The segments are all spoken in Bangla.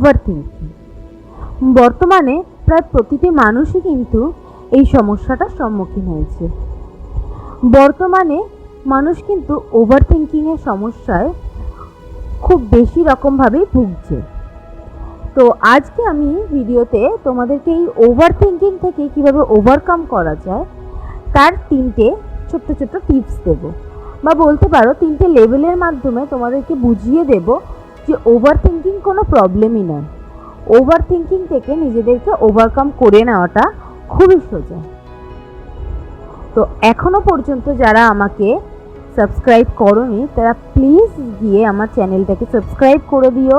Over thinking. বর্তমানে প্রায় প্রতিটি মানুষই কিন্তু এই সমস্যাটার সম্মুখীন হয়েছে। বর্তমানে মানুষ কিন্তু ওভার থিঙ্কিংয়ের সমস্যায় খুব বেশি রকমভাবেই ভুগছে। তো আজকে আমি ভিডিওতে তোমাদেরকে এই ওভার থিঙ্কিং থেকে কীভাবে ওভারকাম করা যায় তার 3টে ছোট্ট ছোট্ট টিপস দেবো, বা বলতে পারো 3টে লেভেলের মাধ্যমে তোমাদেরকে বুঝিয়ে দেব যে ওভার থিঙ্কিং কোনো প্রবলেমই নয়। ওভার থিঙ্কিং থেকে নিজেদেরকে ওভারকাম করে নেওয়াটা খুবই সোজা। তো এখনও পর্যন্ত যারা আমাকে সাবস্ক্রাইব করোনি তারা প্লিজ গিয়ে আমার চ্যানেলটাকে সাবস্ক্রাইব করে দিও,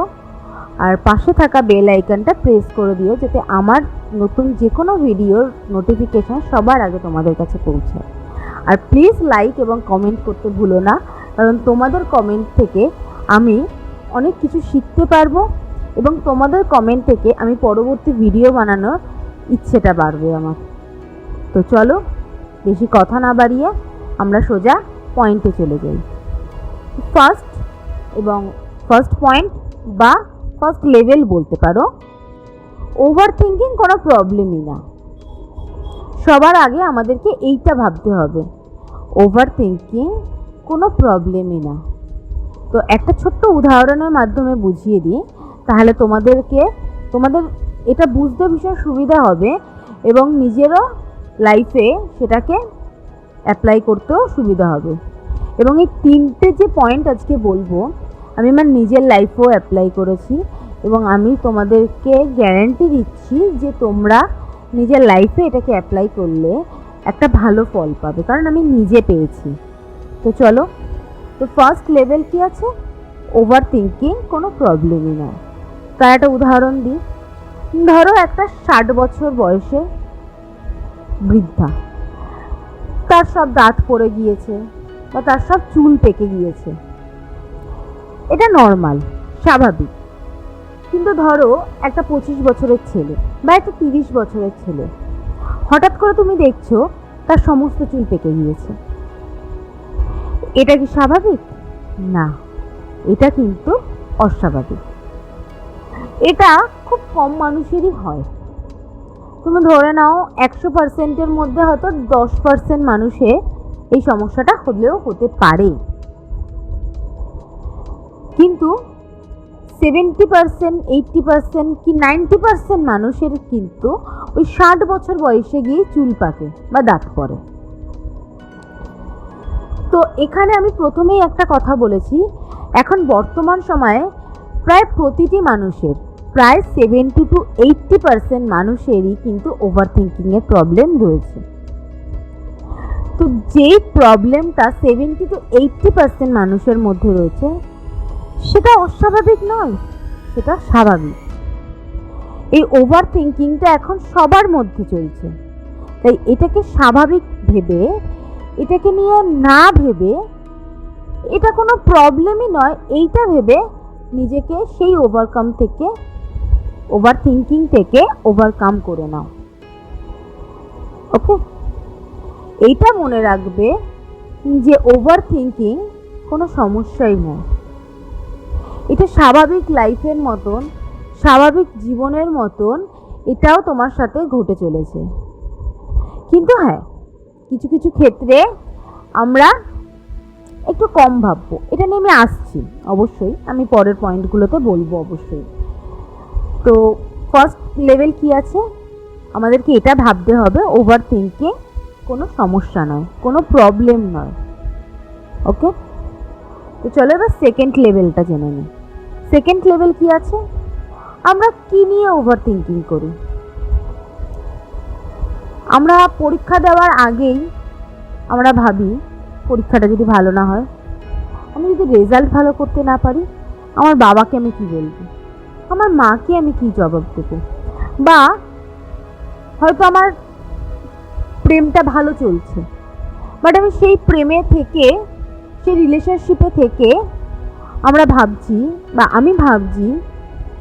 আর পাশে থাকা বেল আইকনটা প্রেস করে দিও যাতে আমার নতুন যে কোনো ভিডিওর নোটিফিকেশান সবার আগে তোমাদের কাছে পৌঁছায়। আর প্লিজ লাইক এবং কমেন্ট করতে ভুলো না, কারণ তোমাদের কমেন্ট থেকে আমি অনেক কিছু শিখতে পারবো এবং তোমাদের কমেন্ট থেকে আমি পরবর্তী ভিডিও বানানোর ইচ্ছেটা বাড়বে আমার। তো চলো বেশি কথা না বাড়িয়ে আমরা সোজা পয়েন্টে চলে যাই। ফার্স্ট পয়েন্ট বা ফার্স্ট লেভেল বলতে পারো, ওভার থিঙ্কিং কোনো প্রবলেমই না। সবার আগে আমাদেরকে এইটা ভাবতে হবে, ওভার থিঙ্কিং কোনো প্রবলেমই না। তো একটা ছোট্ট উদাহরণের মাধ্যমে বুঝিয়ে দিই, তাহলে তোমাদের এটা বুঝতে ভীষণ সুবিধা হবে এবং নিজেরও লাইফে সেটাকে অ্যাপ্লাই করতেও সুবিধা হবে। এবং এই 3টে যে পয়েন্ট আজকে বলবো আমি আমার নিজের লাইফেও অ্যাপ্লাই করেছি এবং আমি তোমাদেরকে গ্যারান্টি দিচ্ছি যে তোমরা নিজের লাইফে এটাকে অ্যাপ্লাই করলে একটা ভালো ফল পাবে, কারণ আমি নিজে পেয়েছি। তো চলো, তো ফার্স্ট লেভেল কি আছে, ওভার থিঙ্কিং কোনো প্রবলেমই নয়। তার একটা উদাহরণ দিই। ধরো একটা 60 বছর বয়সে বৃদ্ধা, তার সব দাঁত পড়ে গিয়েছে বা তার সব চুল পেকে গিয়েছে, এটা নর্মাল, স্বাভাবিক। কিন্তু ধরো একটা 25 বছরের ছেলে বা একটা 30 বছরের ছেলে, হঠাৎ করে তুমি দেখছো তার সমস্ত চুল পেকে গিয়েছে, এটা কি স্বাভাবিক? না, এটা কিন্তু অস্বাভাবিক। এটা খুব কম মানুষেরই হয়। তুমি ধরে নাও 100%-এর মধ্যে হয়তো 10% মানুষের এই সমস্যাটা হলেও হতে পারে, কিন্তু 70%, 80% কি 90% মানুষের কিন্তু ওই 60 বছর বয়সে গিয়ে চুল পাকে বা দাঁত পড়ে। তো এখানে আমি প্রথমেই একটা কথা বলেছি, এখন বর্তমান সময়ে প্রায় প্রতিটি মানুষের প্রায় 70-80% মানুষেরই কিন্তু ওভার থিঙ্কিংয়ের প্রবলেম রয়েছে। তো যেই প্রবলেমটা 70-80% মানুষের মধ্যে রয়েছে সেটা অস্বাভাবিক নয়, সেটা স্বাভাবিক। এই ওভার থিঙ্কিংটা এখন সবার মধ্যে চলছে, তাই এটাকে স্বাভাবিক ভেবে, এটাকে নিয়ে না ভেবে এটা কোনো প্রবলেমই নয় এইটা ভেবে নিজেকে সেই ওভার থিঙ্কিং থেকে ওভারকাম করে নাও। ওকে, এইটা মনে রাখবে যে ওভার থিঙ্কিং কোনো সমস্যাই নয়, এটা স্বাভাবিক লাইফের মতন, স্বাভাবিক জীবনের মতন এটাও তোমার সাথে ঘটে চলেছে। কিন্তু হ্যাঁ, কিছু কিছু ক্ষেত্রে আমরা একটু কম ভাববো, এটা নিয়ে আমি আসছি অবশ্যই, আমি পরের পয়েন্টগুলোতে বলবো অবশ্যই। তো ফার্স্ট লেভেল কি আছে, আমাদেরকে এটা ভাবতে হবে ওভার থিঙ্কিং কোনো সমস্যা নয়, কোনো প্রবলেম নয়। ওকে, তো চলো এবার সেকেন্ড লেভেলটা জেনে নিই। সেকেন্ড লেভেল কি আছে, আমরা কি নিয়ে ওভার থিঙ্কিং করি। আমরা পরীক্ষা দেওয়ার আগেই আমরা ভাবি পরীক্ষাটা যদি ভালো না হয়, আমি যদি রেজাল্ট ভালো করতে না পারি, আমার বাবাকে আমি কি বলবো, আমার মাকে আমি কি জবাব দেবো, বা হয়তো আমার প্রেমটা ভালো চলছে বাট আমি সেই প্রেমে থেকে, সেই রিলেশনশিপে থেকে আমরা ভাবছি বা আমি ভাবছি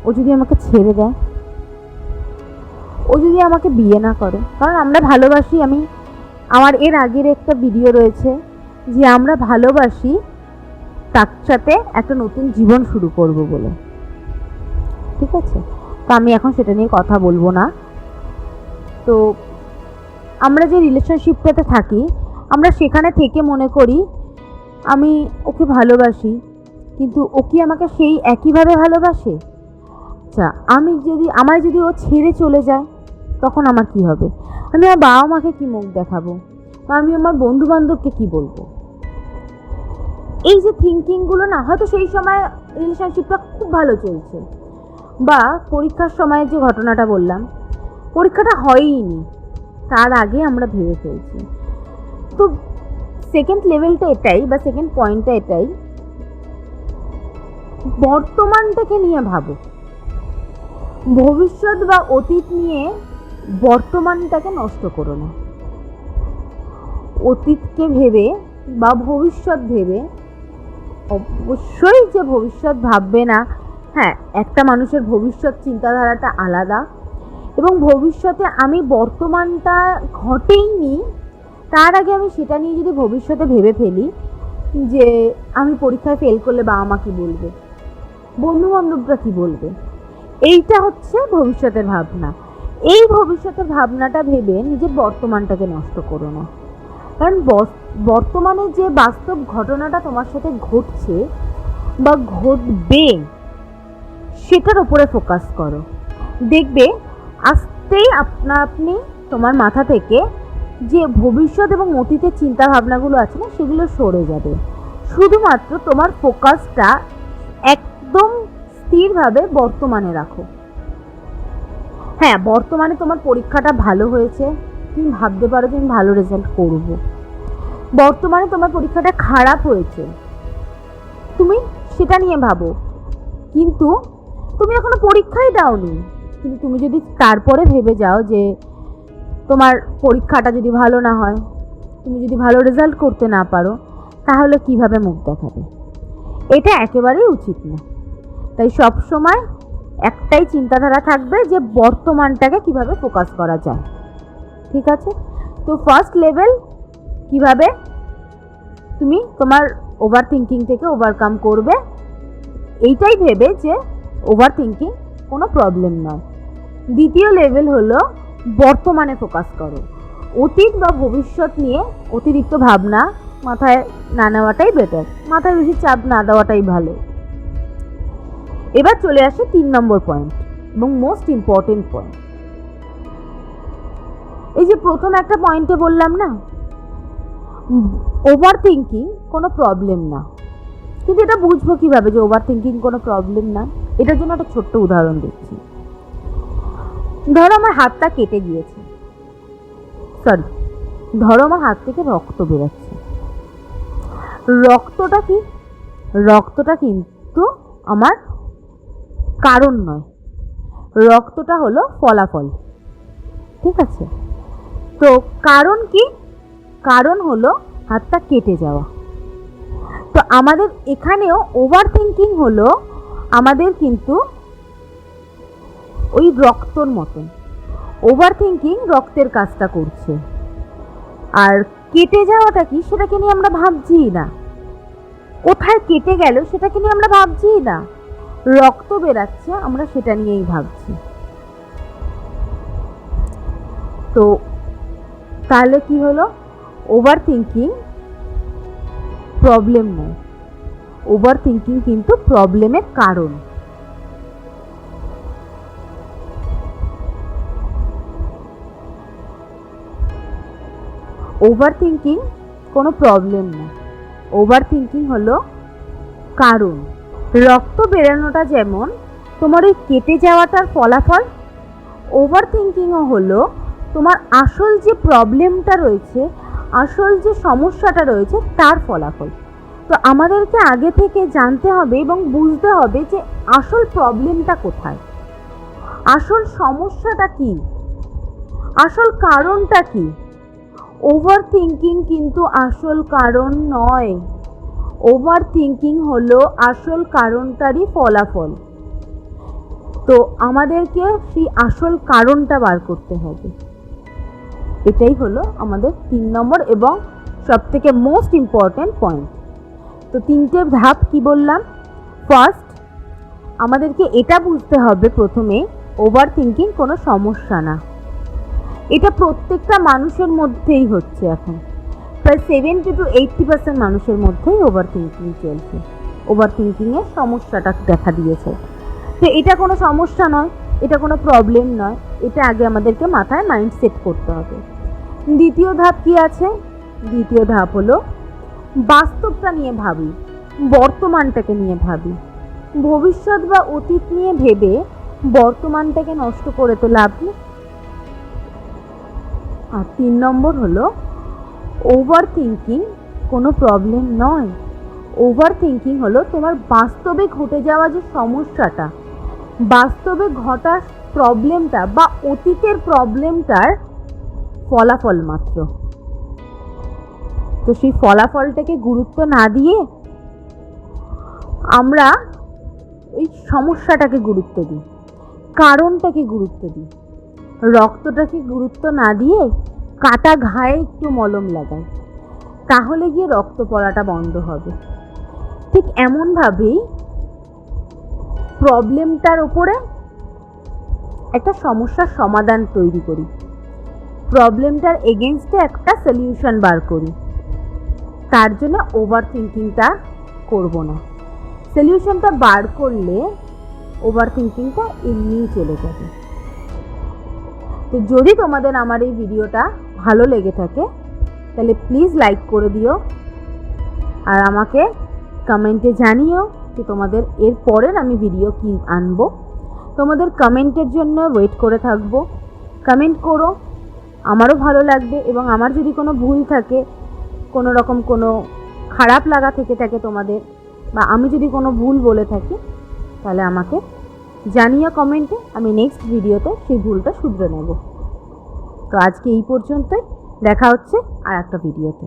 ও যদি আমাকে ছেড়ে দেয়, ও যদি আমাকে বিয়ে না করে। কারণ আমরা ভালোবাসি, আমার এর আগের একটা ভিডিও রয়েছে যে আমরা ভালোবাসি তার সাথে একটা নতুন জীবন শুরু করব বলে। ঠিক আছে? তো আমি এখন সেটা নিয়ে কথা বলবো না। তো আমরা যে রিলেশনশিপটাতে থাকি, আমরা সেখানে থেকে মনে করি আমি ওকে ভালোবাসি, কিন্তু ও কি আমাকে সেই একইভাবে ভালোবাসে? আচ্ছা, আমায় যদি ও ছেড়ে চলে যায়, তখন আমার কি হবে? আমি আমার বাবা মাকে কি মুখ দেখাবো, বা আমি আমার বন্ধু বান্ধবকে কি বলবো? এই যে থিঙ্কিংগুলো না, হয়তো সেই সময় রিলেশনশিপটা খুব ভালো চলছে, বা পরীক্ষার সময় যে ঘটনাটা বললাম, পরীক্ষাটা হয়ইনি, তার আগে আমরা ভেবে ফেলছি। তো সেকেন্ড লেভেলটা এটাই, বা সেকেন্ড পয়েন্টটা এটাই, বর্তমানটাকে নিয়ে ভাবো। ভবিষ্যৎ বা অতীত নিয়ে বর্তমানটাকে নষ্ট করো না। অতীতকে ভেবে বা ভবিষ্যৎ ভেবে, অবশ্যই যে ভবিষ্যৎ ভাববে না, হ্যাঁ, একটা মানুষের ভবিষ্যৎ চিন্তাধারাটা আলাদা, এবং ভবিষ্যতে আমি বর্তমানটা ঘটেইনি তার আগে আমি সেটা নিয়ে যদি ভবিষ্যতে ভেবে ফেলি যে আমি পরীক্ষায় ফেল করলে বাবা মা কী বলবে, বন্ধু বান্ধবরা কী বলবে, এইটা হচ্ছে ভবিষ্যতের ভাবনা। এই ভবিষ্যতের ভাবনাটা ভেবে নিজের বর্তমানটাকে নষ্ট করো না। কারণ বর্তমানে যে বাস্তব ঘটনাটা তোমার সাথে ঘটছে বা ঘটবে, সেটার উপরে ফোকাস করো। দেখবে আস্তেই আপনি তোমার মাথা থেকে যে ভবিষ্যৎ এবং অতীতের চিন্তা ভাবনাগুলো আছে না, সেগুলো সরে যাবে। শুধুমাত্র তোমার ফোকাসটা একদম স্থিরভাবে বর্তমানে রাখো। হ্যাঁ, বর্তমানে তোমার পরীক্ষাটা ভালো হয়েছে, তুমি ভাবতে পারো যে আমি ভালো রেজাল্ট করব। বর্তমানে তোমার পরীক্ষাটা খারাপ হয়েছে, তুমি সেটা নিয়ে ভাবো, কিন্তু তুমি এখনো পরীক্ষাই দাওনি। কিন্তু তুমি যদি তারপরে ভেবে যাও যে তোমার পরীক্ষাটা যদি ভালো না হয়, তুমি যদি ভালো রেজাল্ট করতে না পারো, তাহলে কিভাবে মুখ দেখাবে? এটা একেবারেই উচিত না। তাই সব সময় একটাই চিন্তাধারা থাকবে যে বর্তমানটাকে কিভাবে ফোকাস করা যায়। ঠিক আছে? তো ফার্স্ট লেভেল কিভাবে তুমি তোমার ওভার থিঙ্কিং থেকে ওভারকাম করবে, এইটাই ভেবে যে ওভার থিঙ্কিং কোনো প্রবলেম নয়। দ্বিতীয় লেভেল হলো বর্তমানে ফোকাস করো। অতীত বা ভবিষ্যৎ নিয়ে অতিরিক্ত ভাবনা মাথায় না নেওয়াটাই বেটার, মাথায় বেশি চাপ না দেওয়াটাই ভালো। এবার চলে আসে 3 নম্বর পয়েন্ট এবং মোস্ট ইম্পর্টেন্ট পয়েন্ট। এই যে প্রথম একটা পয়েন্টে বললাম না, ওভার থিঙ্কিং কোনো প্রবলেম না, কিন্তু এটা বুঝবো কিভাবে যে ওভার থিঙ্কিং কোনো প্রবলেম না? এটার জন্য একটা ছোট্ট উদাহরণ দিচ্ছি। ধরো আমার হাতটা কেটে গিয়েছে, ধরো আমার হাত থেকে রক্ত বেরোচ্ছে। রক্তটা কিন্তু আমার কারণ নয়, রক্তটা হলো ফলাফল। ঠিক আছে? তো কারণ কি? কারণ হলো হাতটা কেটে যাওয়া। তো আমাদের এখানেও ওভার থিঙ্কিং হলো আমাদের কিন্তু ওই রক্তর মতন। ওভার থিঙ্কিং রক্তের কাজটা করছে, আর কেটে যাওয়াটা কি, সেটাকে নিয়ে আমরা ভাবছি না। কোথায় কেটে গেল সেটাকে নিয়ে আমরা ভাবছি না, রক্ত বেরাচ্ছে আমরা সেটা নিয়েই ভাবছি। তো তাহলে কি হলো? ওভার থিঙ্কিং প্রবলেম নয়, ওভার থিঙ্কিং কিন্তু প্রবলেমের কারণ। ওভার থিঙ্কিং কোনো প্রবলেম না, ওভার থিঙ্কিং হলো কারণ। রক্ত বেরোনোটা যেমন তোমার ওই কেটে যাওয়াটার ফলাফল, ওভার থিঙ্কিংও হলো তোমার আসল যে প্রবলেমটা রয়েছে, আসল যে সমস্যাটা রয়েছে তার ফলাফল। তো আমাদেরকে আগে থেকে জানতে হবে এবং বুঝতে হবে যে আসল প্রবলেমটা কোথায়, আসল সমস্যাটা কি, আসল কারণটা কি। ওভার থিঙ্কিং কিন্তু আসল কারণ নয়, ওভার থিঙ্কিং হলো আসল কারণটারই ফলাফল। তো আমাদেরকে সেই আসল কারণটা বার করতে হবে। এটাই হলো আমাদের 3 নম্বর এবং সবথেকে মোস্ট ইম্পর্ট্যান্ট পয়েন্ট। তো 3টে ধাপ কি বললাম? ফার্স্ট, আমাদেরকে এটা বুঝতে হবে প্রথমে, ওভার থিঙ্কিং কোনো সমস্যা না। এটা প্রত্যেকটা মানুষের মধ্যেই হচ্ছে এখন। প্রায় 70-80% মানুষের মধ্যেই ওভার থিঙ্কিং চলছে, ওভার থিঙ্কিংয়ের সমস্যাটা দেখা দিয়েছে। তো এটা কোনো সমস্যা নয়, এটা কোনো প্রবলেম নয়, এটা আগে আমাদেরকে মাথায় মাইন্ড সেট করতে হবে। দ্বিতীয় ধাপ কি আছে? দ্বিতীয় ধাপ হলো বাস্তবটা নিয়ে ভাবি, বর্তমানটাকে নিয়ে ভাবি। ভবিষ্যৎ বা অতীত নিয়ে ভেবে বর্তমানটাকে নষ্ট করে তো লাভ নেই। আর 3 নম্বর হলো ওভার থিঙ্কিং কোনো প্রবলেম নয়। ওভার থিঙ্কিং হলো তোমার বাস্তবে ঘটে যাওয়া যে সমস্যাটা, বাস্তবে ঘটা প্রবলেমটা বা অতীতের প্রবলেমটার ফলাফল মাত্র। তো সেই ফলাফলটাকে গুরুত্ব না দিয়ে আমরা ওই সমস্যাটাকে গুরুত্ব দিই, কারণটাকে গুরুত্ব দিই, রক্তটাকে গুরুত্ব না দিয়ে কাটা ঘায়ে একটু মলম লাগাই, তাহলে গিয়ে রক্ত পড়াটা বন্ধ হবে। ঠিক এমনভাবেই প্রবলেমটার ওপরে একটা সমস্যার সমাধান তৈরি করি, প্রবলেমটার এগেনস্টে একটা সলিউশন বার করি। তার জন্য ওভার থিঙ্কিংটা করব না। সলিউশনটা বার করলে ওভার থিঙ্কিংটা এমনিই চলে যাবে। তো যদি তোমাদের আমার এই ভিডিওটা ভালো লেগে থাকে তাহলে প্লিজ লাইক করে দিও, আর আমাকে কমেন্টে জানিও যে তোমাদের এর পরের আমি ভিডিও কি আনবো। তোমাদের কমেন্টের জন্য ওয়েট করে থাকবো। কমেন্ট করো, আমারও ভালো লাগবে। এবং আমার যদি কোনো ভুল থাকে, কোনো রকম কোনো খারাপ লাগা থেকে থাকে তোমাদের, বা আমি যদি কোনো ভুল বলে থাকি, তাহলে আমাকে জানিও কমেন্টে। আমি নেক্সট ভিডিওতে সেই ভুলটা শুধরে নেব। তো আজকে এই পর্যন্তই, দেখা হচ্ছে আর একটা ভিডিওতে।